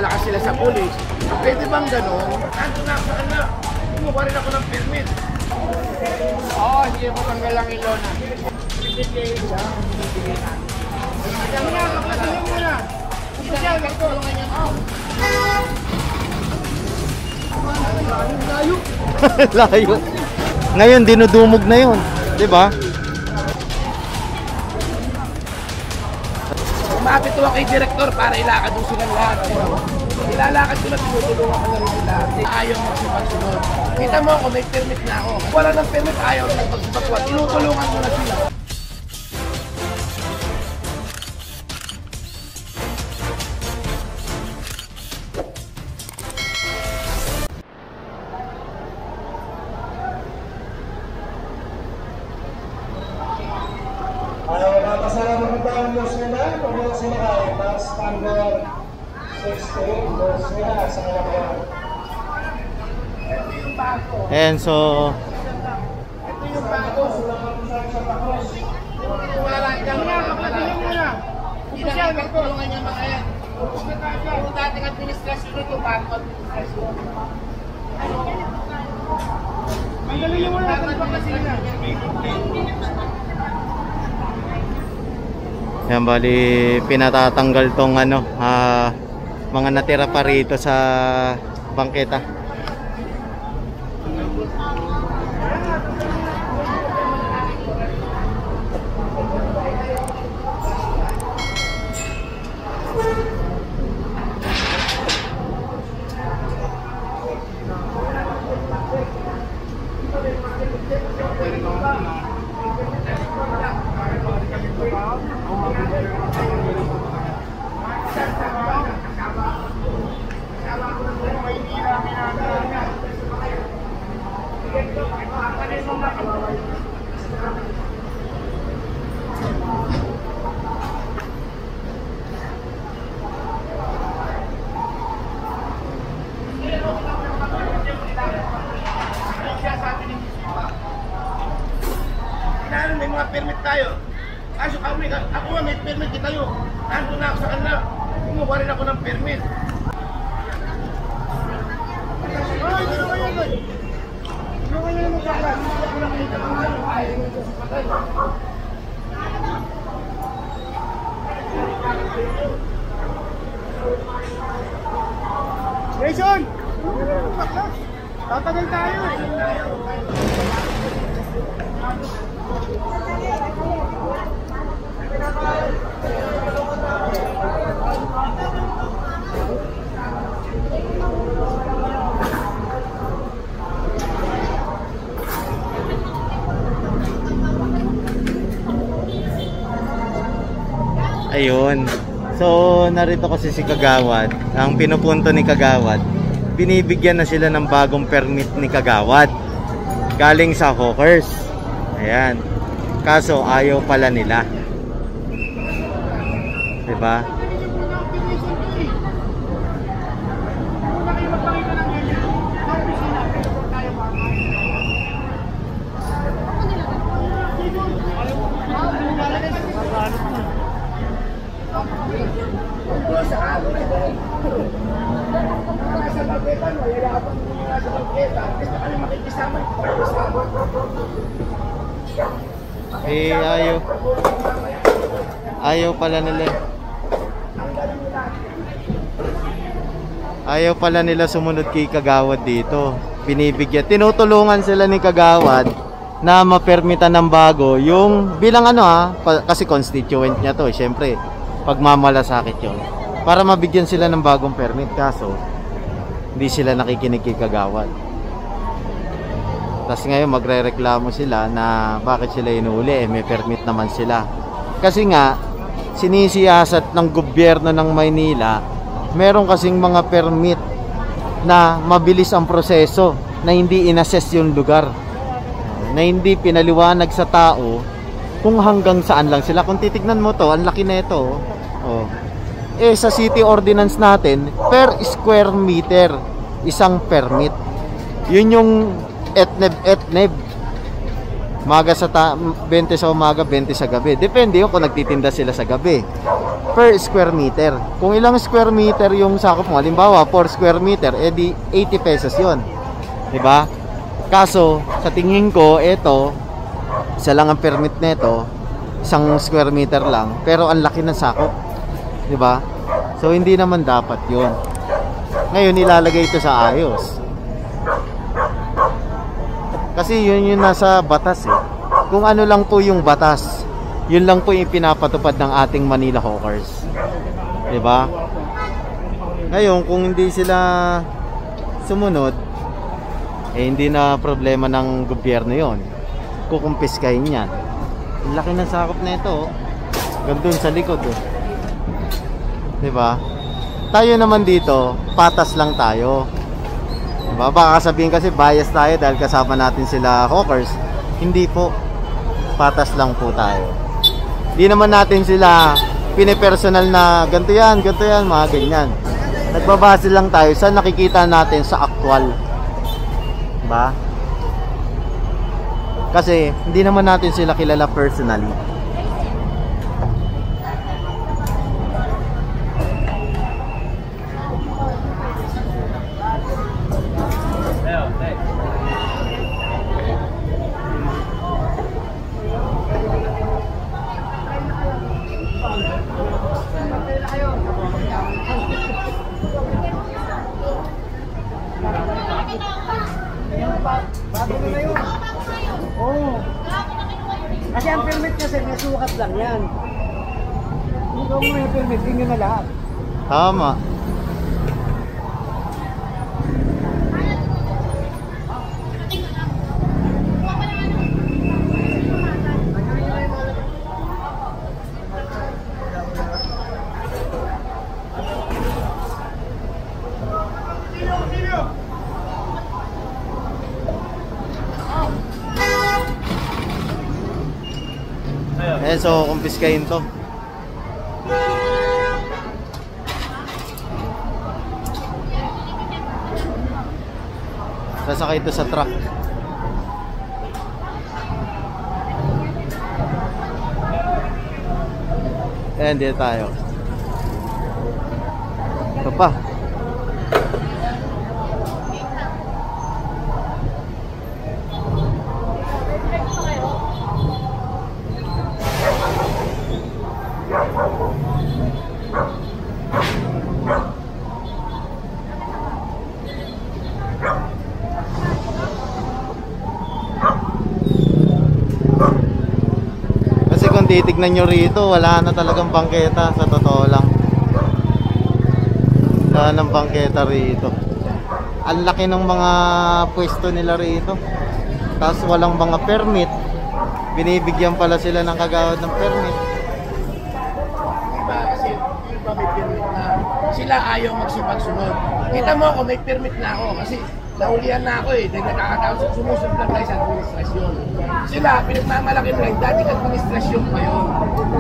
malakas sila sa pulis. Pwede bang gano'n? Nandun na sa anak. Kumuha rin ako ng permit. Oo, sige po tanggal lang yung lona. Kaya mo na, kapatulong mo na. Opisyal, magtulungan niya. Layo. Layo. Ngayon, dinudumog na yun. Diba? Umapit ko kay Direktor para ilakad yung silang lahat. Ilalakad ko na, tinutulungan ko na rin sila. Ayaw magsipasunod. Kita mo ako, may permit na ako. Wala ng permit, ayaw na magsipasunod. Tinutulungan ko na sila. Pasalamat ng taong Diyos nila, kung wala sila kaya, taas standard 16, Diyos nila sa kalabayan. Ito yung bago. And so, Ito yung bago. Wala, kami na, kapatulong mo na. Opisyal, magtulungan niya mga yan. Kung dating administrasyon ito, bago administrasyon. Magaling mo na, dapat kasi na. yan bali pinatatanggal tong ano, mga natira pa rito sa bangketa. May mga permit tayo. Kaso kami, ako nga may permit tayo. Nandun na ako sa kanila. Kumuha rin ako ng permit. Ay, dito kayo doon. Dito kayo yung magkakaroon. Ako lang kita ng ano. Ay, Jason! Tatagal tayo. Ayun. So, narito kasi si Kagawad. Ang pinupunto ni Kagawad, binibigyan na sila ng bagong permit ni Kagawad galing sa hawkers. Ayan. Kaso ayaw pala nila. Diba? Eh, ayaw pala nila. Ayaw pala nila sumunod kay Kagawad dito. Binibigyan, tinutulungan sila ni Kagawad na mapermitan ng bago yung bilang ano kasi constituent niya to, syempre pagmamalasakit yun, para mabigyan sila ng bagong permit. Kaso hindi sila nakikinig kay Kagawad. Tapos ngayon magrereklamo sila na bakit sila inuuli, may permit naman sila. Kasi nga sinisiyasat ng gobyerno ng Maynila, meron kasing mga permit na mabilis ang proseso, na hindi inassess yung lugar, na hindi pinaliwanag sa tao kung hanggang saan lang sila. Kung titignan mo to, ang laki na ito. Oh. Eh sa city ordinance natin, per square meter isang permit. Yun yung etneb. Maga 20 sa umaga, 20 sa gabi. Depende yun kung nagtitinda sila sa gabi. Per square meter. Kung ilang square meter yung sakop mo, halimbawa 4 square meter, edi 80 pesos yun. Diba? Kaso, sa tingin ko, ito, isa lang ang permit nito, isang square meter lang, pero ang laki ng sakop. Diba? So, hindi naman dapat yun. Ngayon, ilalagay ito sa ayos. Kasi yun yung nasa batas eh. Kung ano lang po yung batas, yun lang po yung pinapatupad ng ating Manila Hawkers. Diba? Ngayon, kung hindi sila sumunod, eh hindi na problema ng gobyerno yon. Kukumpiskahin yan. Laki ng sakop na ito. Gandun sa likod oh. Diba? Tayo naman dito, patas lang tayo. Diba? Baka sabihin kasi bias tayo dahil kasama natin sila hawkers. Hindi po. Patas lang po tayo. Di naman natin sila pinipersonal na ganito yan, mga ganyan. Nagbabase lang tayo sa nakikita natin sa actual. Diba? Kasi hindi naman natin sila kilala personally. Bago na yun. Oo. Kasi ang permit kasi may sukat lang yan. Kung ikaw mo yung permit, yun na lahat. Tama. Eh, so, kumpiskahin to. Sasakay ito sa truck. Eh, hindi tayo. Ito pa. Kasi kung titignan nyo rito, wala na talagang bangketa, sa totoo lang. Wala nang bangketa rito. Ang laki ng mga pwesto nila rito. Tapos walang mga permit. Binibigyan pala sila ng kagawad ng permit. Diba? Kasi yung iba may permit na sila ayaw magsipagsunod. Kita mo ako, may permit na ako kasi naulihan na ako eh. Dahil nakakataon sa sumusunod lang tayo sa administrasyon. Sila, pinagmamalaki mo lang, dating administrasyon pa yun.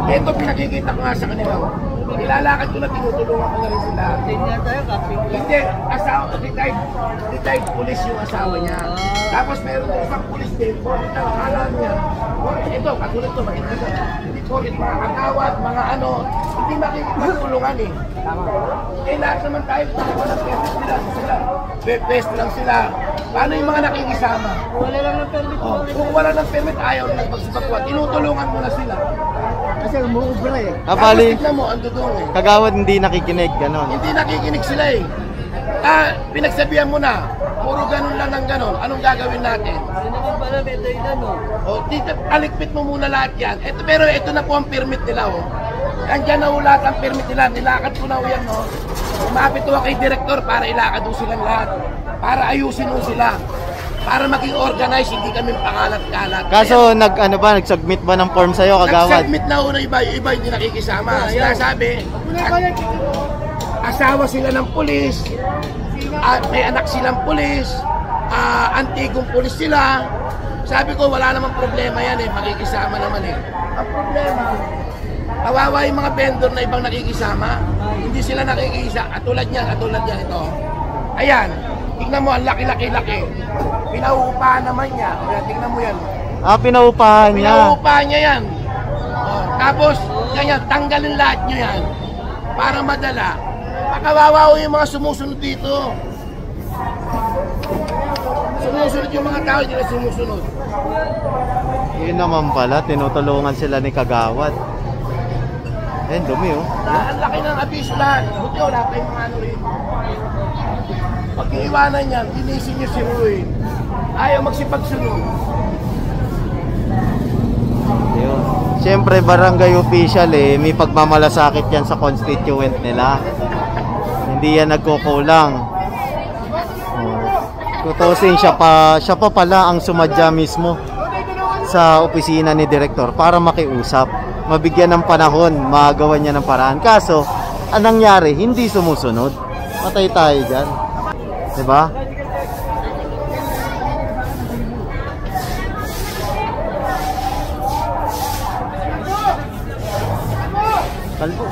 Ito pinakikita ko nga sa kanila. Nilalakad ko na, tinutulungan ko na rin sila. Hindi, asawa, retired police yung asawa niya. Tapos meron ng isang police din, bakit ang akala niya, ito, katulad ito, makita ko, hindi po, mga kagawad, mga ano, hindi makikipagtulungan eh. Eh lahat naman tayo, walang permit nila, sila, best lang sila. Paano yung mga nakikisama? Wala lang ng permit. Oh, kung wala ng permit, ayaw nila magsipagwa, tinutulungan mo na sila. Kasi umuubra eh. Tapos tignan mo, ang dudong eh. Kagawad hindi nakikinig, gano'n. Hindi nakikinig sila eh. Pinagsabihan mo na, puro ganun lang ng ganun, anong gagawin natin? Hindi naman pala may dahilan no. O, dito, alikpit mo muna lahat yan. Pero ito na po ang permit nila oh. Andyan na ho lahat ang permit nila, nilakad ko na ho yan no. Umapit ho kay director para ilakad ho silang lahat. Para ayusin ho sila. Para maging organized, hindi kami pangalat-kalat. Kaso nag-submit ba ng form sa'yo, kagawad? Nag-submit na ho na iba hindi nakikisama. Sinasabi, asawa sila ng pulis, at may anak silang pulis, antigong pulis sila. Sabi ko, wala namang problema yan eh, makikisama naman eh. Ang problema, kawawa yung mga vendor na ibang nakikisama, hindi sila nakikisa, katulad niya ito. Ayan, tignan mo, ang laki-laki-laki. Pinauupahan naman niya, kaya tignan mo yan. Pinaupahan niya. Pinaupahan niya yan. Oh, tapos, ganyan, tanggalin lahat nyo yan. Para madala. Pakawawa yung mga sumusunod dito. Sumusunod yung mga tao, hindi na sumusunod. Yun naman pala, tinutulungan sila ni Kagawad. Ayun, dumi oh. Ang laki ng abiso lahat. Buti wala pa yung mga ano rin. Pag iiwanan yan, tinisin nyo si Ruin. Ayaw magsipagsunod. Yun. Siyempre, barangay official may pagmamalasakit yan sa constituent nila. Hindi yan nagkukulang. Tutusin, siya pa pala ang sumadya mismo sa opisina ni Direktor para makiusap. Mabigyan ng panahon, magawa niya ng paraan. Kaso, anong nangyari? Hindi sumusunod. Patay tayo dyan. Diba? Kalbo.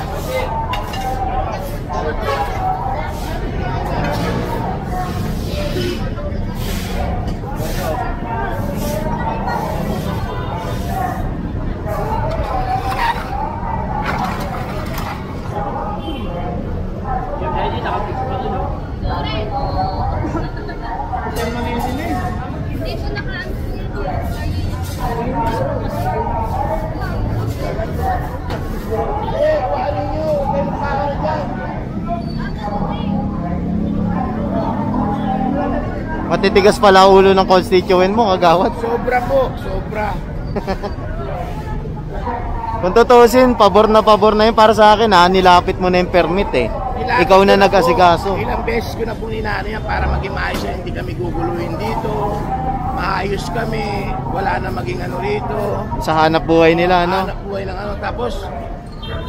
Matitigas pala ulo ng constituent mo, Kagawad. Sobra po, sobra. Kung tutusin, pabor na yun para sa akin nilapit mo na yung permit Nilapit Ikaw na ko nag-asikaso. Ilang beses ko na po ninano yan para maging maayos yan, hindi kami guguluhin dito. Maayos kami, wala na maging ano rito. Sa hanap buhay nila, no? Hanap buhay ng ano. Tapos,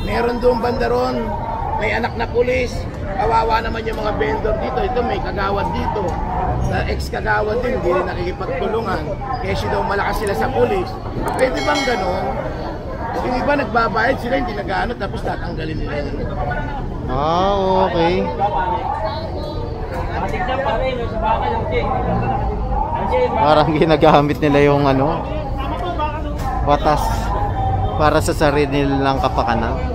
meron doon banda ron, may anak na pulis. Kawawa naman yung mga vendor dito. Ito may Kagawad dito. Ex-Kagawad din, hindi rin nakikipagtulungan. Kasi daw malakas sila sa pulis. Pwede bang ganon? Yung iba nagbabayad sila, hindi nag-ano, tapos tatanggalin nila yun. Okay. Parang ginagamit nila yung batas para sa sarili nilang kapakanan.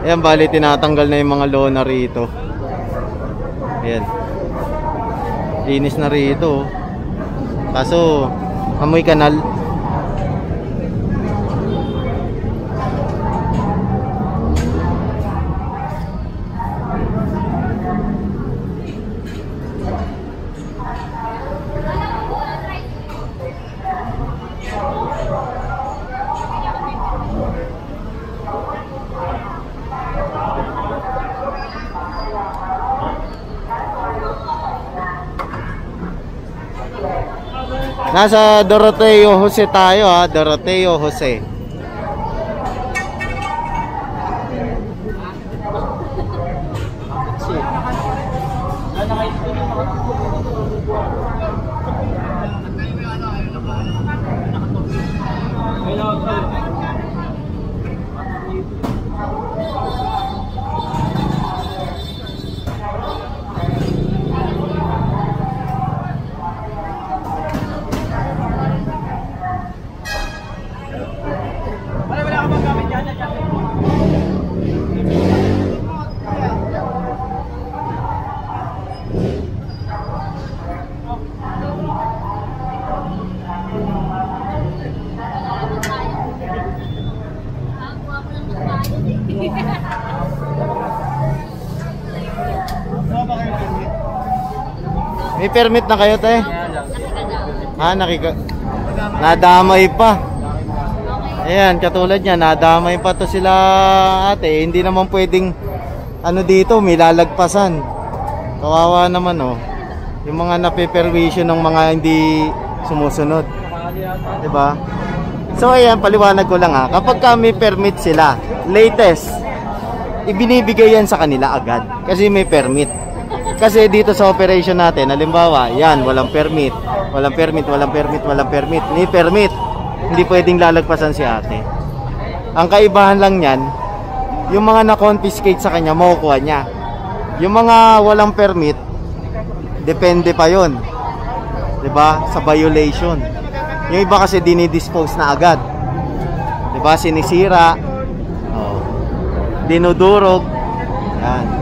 Ayan, bali tinatanggal na yung mga lona rito. Ayan. Linis na rito. Kaso, amoy kanal. Nasa Doroteo Jose tayo Doroteo Jose. May permit na kayo, te? Nadamay pa. Ayan, katulad niya, nadamay pa to sila, ate. Hindi naman pwedeng dito, may lalagpasan. Kawawa naman, yung mga nape-permission ng mga hindi sumusunod. Diba? So ayan, paliwanag ko lang kapag may permit sila, latest, ibinibigay yan sa kanila agad kasi may permit. Kasi dito sa operation natin, halimbawa, yan, walang permit. Walang permit, walang permit, walang permit. Ni permit. Hindi pwedeng lalagpasan si ate. Ang kaibahan lang yan, yung mga na-confiscate sa kanya, makukuha niya. Yung mga walang permit, depende pa yon, 'di ba? Sa violation. Yung iba kasi dinidispose na agad. 'Di ba? Sinisira. Oh. Dinudurog. Yan.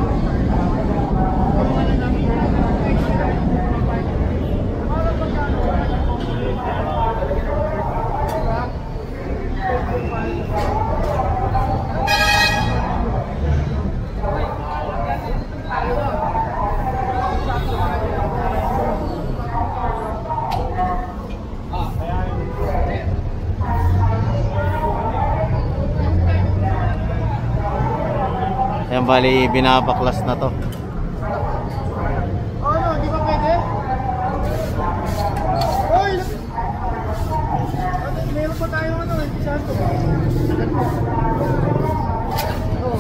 Yan, bali binabaklas na to. Ano, di ba pwede? Hoy! Meron pa tayong ano, hindi santo. Oh,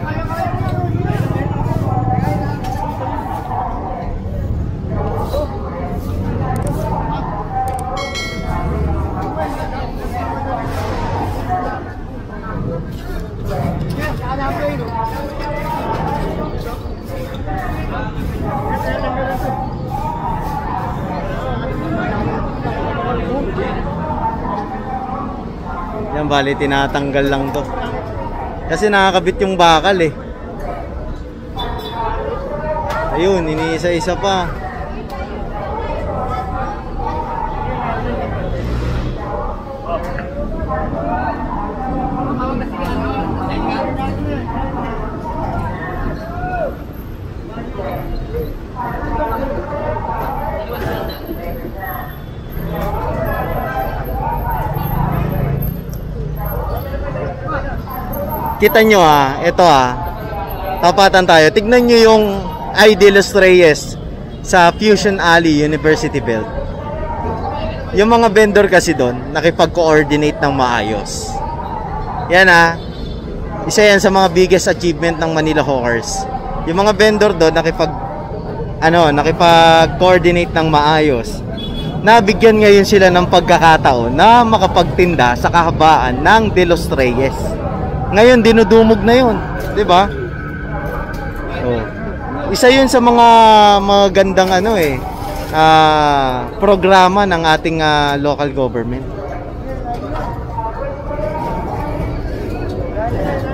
kaya-kaya mo ano, Yan, bali tinatanggal lang to. Kasi nakakabit yung bakal eh. Ayun, iniisa-isa pa. Kita nyo ito tapatan tayo. Tignan nyo yung ID Los Reyes sa Fusion Alley, University Belt. Yung mga vendor kasi doon, nakipag-coordinate ng maayos. Yan isa yan sa mga biggest achievement ng Manila Hawkers. Yung mga vendor doon, nakipag-coordinate ng maayos. Nabigyan ngayon sila ng pagkakataon na makapagtinda sa kahabaan ng De Los Reyes. Ngayon dinudumog na 'yon, 'di ba? Oh. Isa 'yun sa mga magandang programa ng ating local government.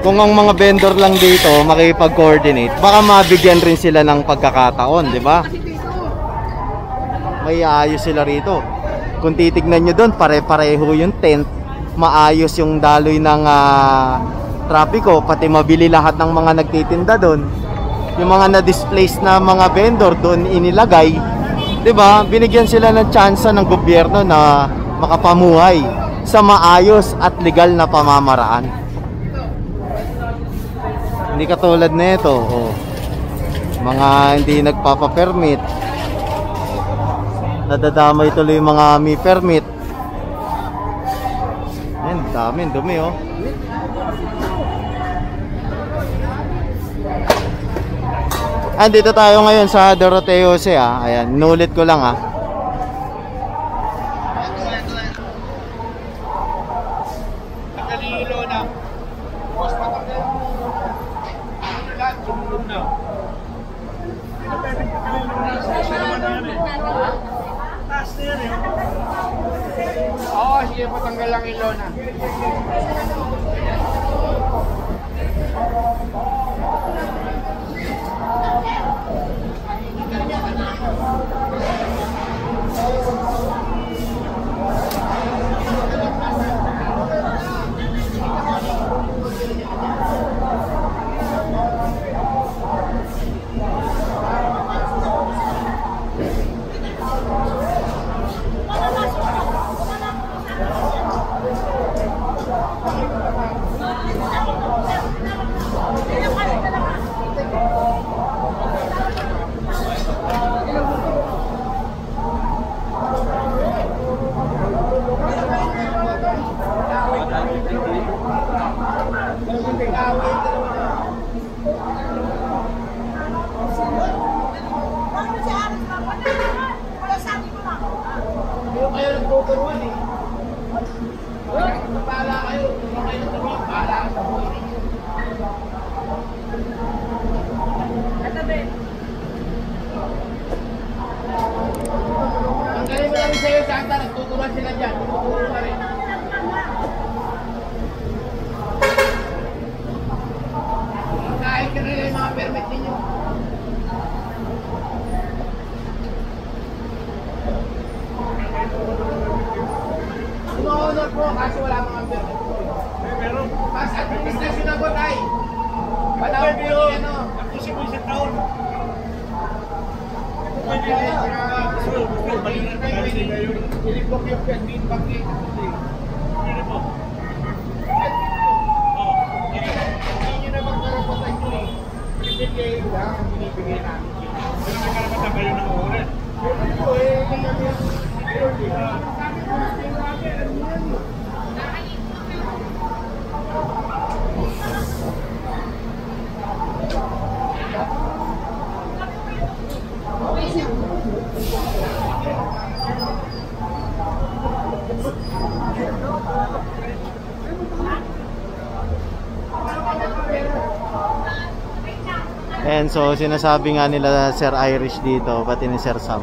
Kung ang mga vendor lang dito makipag-coordinate, baka mabigyan rin sila ng pagkakataon, 'di ba? May ayos sila rito. Kung titignan nyo doon, pare-pareho yung tent, maayos yung daloy ng trapiko, pati mabili lahat ng mga nagtitinda doon. Yung mga na-displace na mga vendor doon inilagay, 'di ba? Binigyan sila ng tsansa ng gobyerno na makapamuhay sa maayos at legal na pamamaraan. Hindi katulad nito, mga hindi nagpapa-permit. Nadadamay tuloy yung mga may permit. Ayan, dumi Andito tayo ngayon sa Doroteo C. Ayan, inulit ko lang Oo, sige, patanggal lang yung lona. nyo nila yung mga permit ninyo. Sino-honor po, kaso wala mga permit po. Pero, mas administrasyon na po tayo. Panahon po yun, ano? Ako si Buisit Taon. Pwede rin siya, balikan kayo, ilipok yung permit, bakit? Pwede po. Hindi nyo naman karapatan nyo eh. Ibigay lang, binibigay namin. Pero may karapatan kayo ng oras. Pwede po eh, And so sinasabi nga nila Sir Irish dito, pati ni Sir Sam,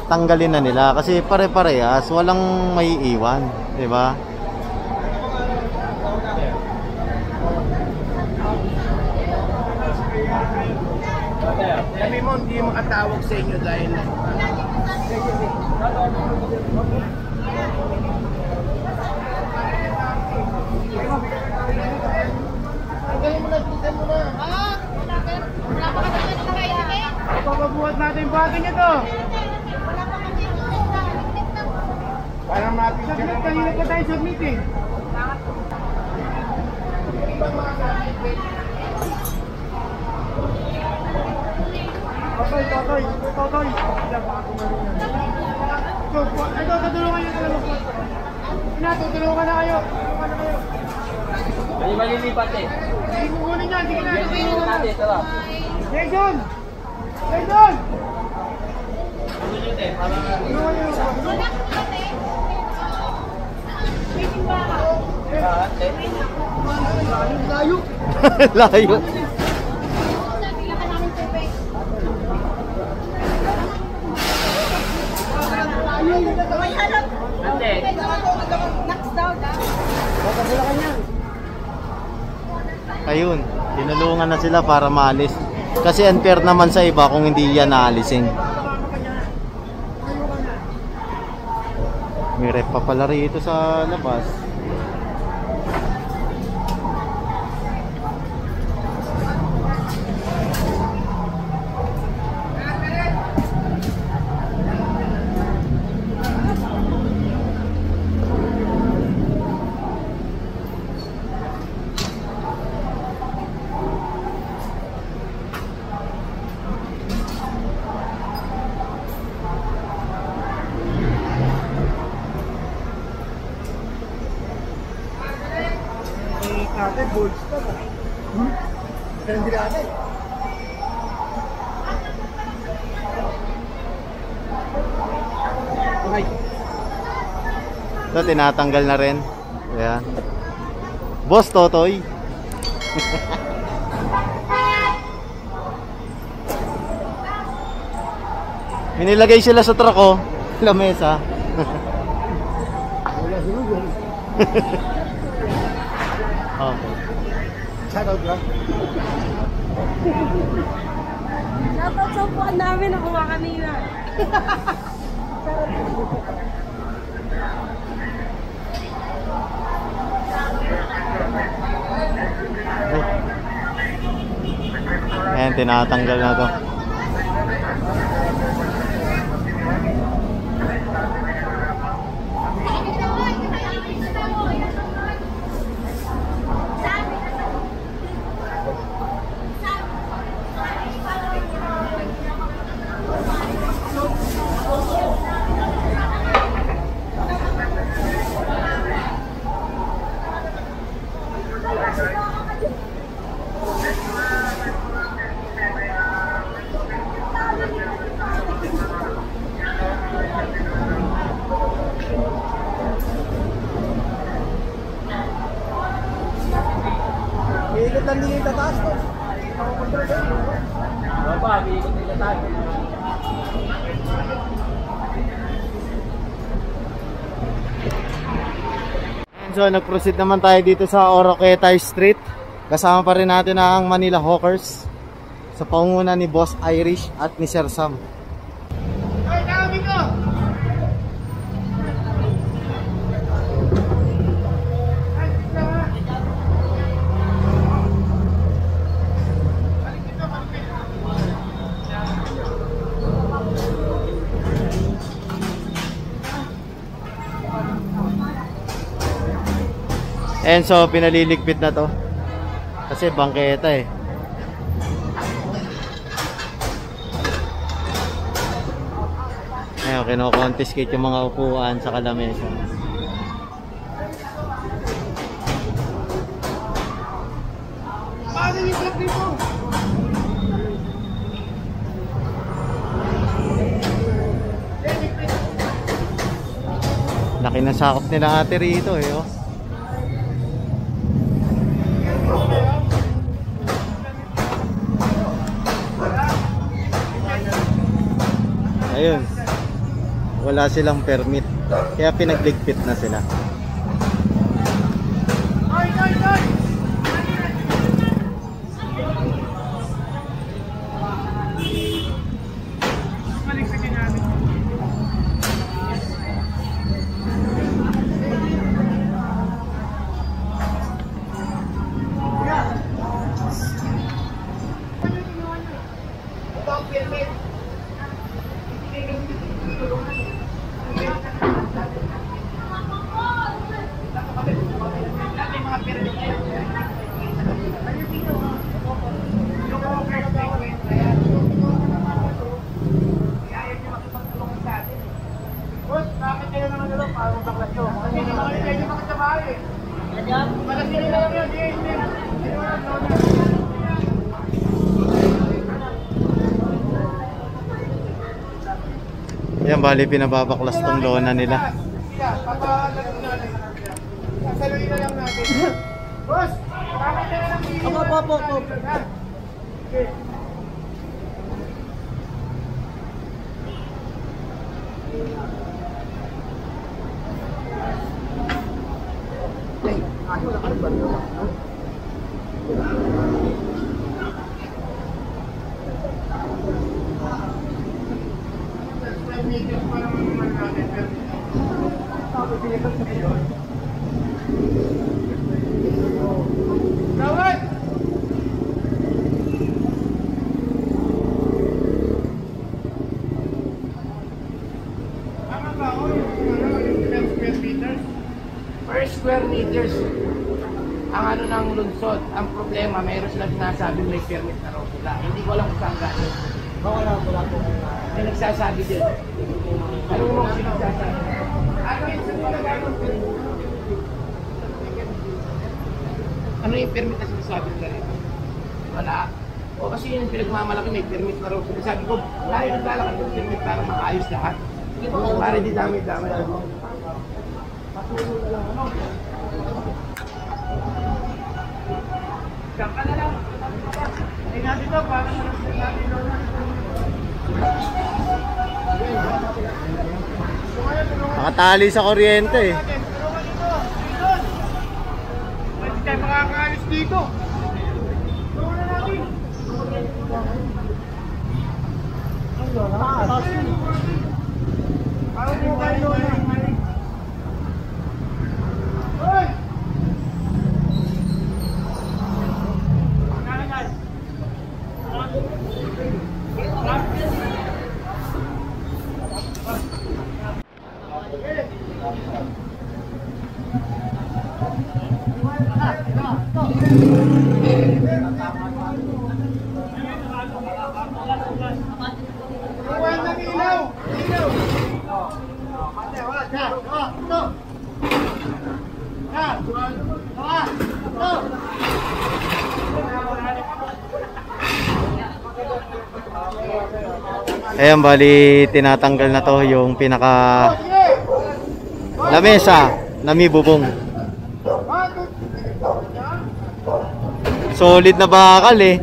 tanggalin na nila kasi pare-parehas, walang may iwan, di ba? Kami mo hindi makatawag sa inyo dahil papabuhat natin yung bago nyo to. Parang mapicture. Kanina pa tayo submit eh. Totoy. Ito, tutulungan nyo talaga po. Tutulungan na kayo. May malilipat eh. Hindi mo kunin yan, sige na. Tingnan natin, tara. Jason! Jason! Layo. Layo. Ayun, tinulungan na sila para maalis. Kasi unfair naman sa iba kung hindi yan naalisin. May rep pa pala rito sa labas. Natin, bold stop. Pero hindi natin. Okay. Ito, tinatanggal na rin. Ayan. Boss Totoy. Minilagay sila sa truck, oh. Lamesa. Wala siguro. Okay. Shoutout lang. Shoutout sa upuan namin, nakuha kanina. Ayan, tinatanggal na to. Iikot lang din yung tataas ko. Baba, biikot nila tayo. So, nag-proceed naman tayo dito sa Oroqueta Street. Kasama pa rin natin ang Manila Hawkers. Sa pangunguna ni Boss Irish at ni Sir Sam. Ay, dami ko! And so, pinaliligpit na to. Kasi bangketa eh. Ayun, kino-confiscate yung mga upuan sa kalamesa. Paano yung club dito? Laki ng sakop nila ate rito eh. Oh. Ayun. Wala silang permit. Kaya pinagligpit na sila. Yan, bali pinababaklas tong lona nila. Sasaluhin na lang natin. Boss, bakit na lang dito? Opo. Gawad! Tama ba ako yung square meters? Per square meters ang ano ng lungsod. Ang problema, mayroon silang sinasabing may permit na raw sila. Hindi ko alam kung saan galing. Wala po. May nagsasabi din. Ano mo kasi nagsasabi? Ano yung permit na sinasabi nila rito? Wala. O kasi yung pinagmamalaki may permit na raw. Sabi ko, tayo naglalakad ng permit para makaayos lahat. Para di dami-dami. Patuloy na lang ano. Diyan ka na lang. Ay natin ito, para natin natin Nakatali sa kuryente eh. Pwede tayo makakaalis dito. Parang mo kayo na. Hoy! Iwan ng ilaw! Ilaw! Ayan, bali tinatanggal na to yung pinaka lamesa na may bubong. Solid na bakal eh.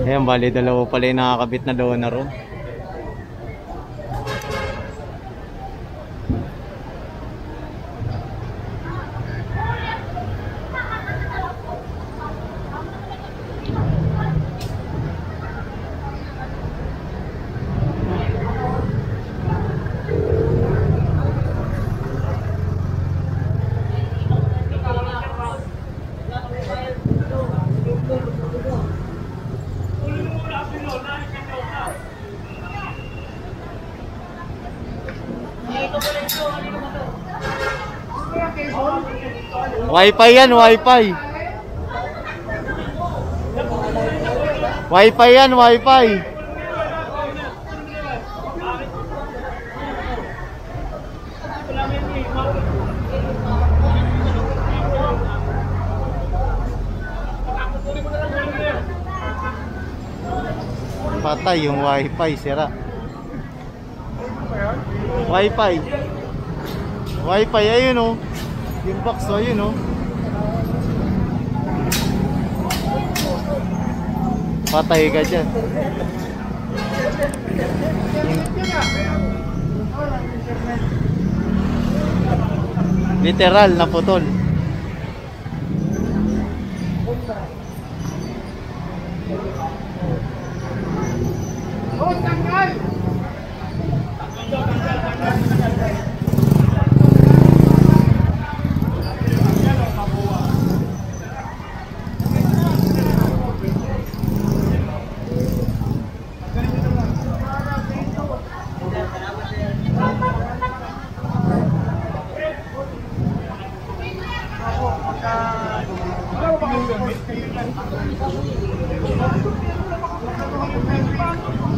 Ayan, bali dalawa pala yung nakakabit na lona ron. Wi-Fi yan, Wi-Fi. Wi-Fi yan, Wi-Fi. Patay yung Wi-Fi, sira. Wi-Fi. Wi-Fi, ayun oh. Yung box, ayun oh. Patay ka dyan. Literal na putol. Ano ba